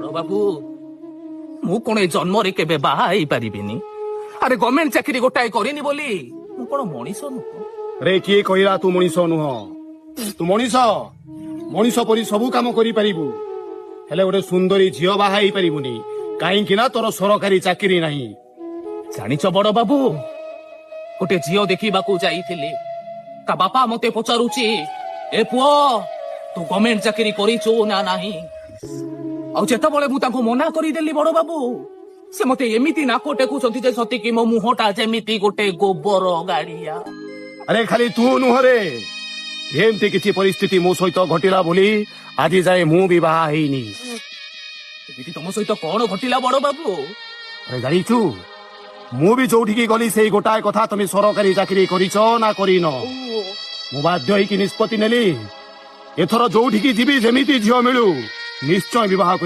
ବଡ ବାବୁ ମୁଁ କଣ ଏ ଜନ୍ମରେ କେବେ ବାହା ହେଇପାରିବିନି। ଆରେ ଗଭର୍ଣ୍ଣମେଣ୍ଟ ଚାକିରି ଗୋଟାଏ କରିନି ବୋଲି ମୁଁ କଣ ମଣିଷ ନୁହଁ? ରେ କିଏ କହିଲା ତୁ ମଣିଷ ନୁହଁ? ତୁ ମଣିଷ ମଣିଷ ପରି ସବୁ କାମ କରିପାରିବୁ, ହେଲେ ଗୋଟେ ସୁନ୍ଦରୀ ଝିଅ ବାହା ହେଇପାରିବୁନି, କାହିଁକି ନା ତୋର ସରକାରୀ ଚାକିରି ନାହିଁ। ଜାଣିଛ ବଡ ବାବୁ, ଗୋଟେ ଝିଅ ଦେଖିବାକୁ ଯାଇଥିଲି। ତା ବାପା ମତେ ପଚାରୁଛି, ଏ ପୁଅ ତୁ ଗଭର୍ଣ୍ଣମେଣ୍ଟ ଚାକିରି କରିଛୁ ନା ନାହିଁ? ଆଉ ଯେତେବେଳେ ମୁଁ ତାଙ୍କୁ ମନା କରିଦେଲି ବଡ ବାବୁ, ସେ ମତେ ଏମିତି ନାକ ଟେକୁଛନ୍ତି ଯେ ସତିକି ମୋ ମୁହଁଟା ଯେମିତି ଗୋଟେ ଗୋବର ଗାଡିଆ। ଆରେ ଖାଲି ତୁ ନୁହଁରେ, ଏମିତି କିଛି ପରିସ୍ଥିତି ମୋ ସହିତ ଘଟିଲା ବୋଲି ଆଜି ଯାଏ ମୁଁ ବି ବାହା ହେଇନି। ଏମିତି ତମ ସହିତ କଣ ଘଟିଲା ବଡ ବାବୁ? ଆରେ ଜାଣିଛୁ, ମୁଁ ବି ଯୋଉଠିକି ଗଲି ସେଇ ଗୋଟାଏ କଥା, ତମେ ସରକାରୀ ଚାକିରି କରିଛ ନା କରିନ। ମୁଁ ବାଧ୍ୟ ହେଇକି ନିଷ୍ପତ୍ତି ନେଲି, ଏଥର ଯୋଉଠିକି ଯିବି ଯେମିତି ଝିଅ ମିଳୁ ନିଶ୍ଚୟ ବିବାହ କରି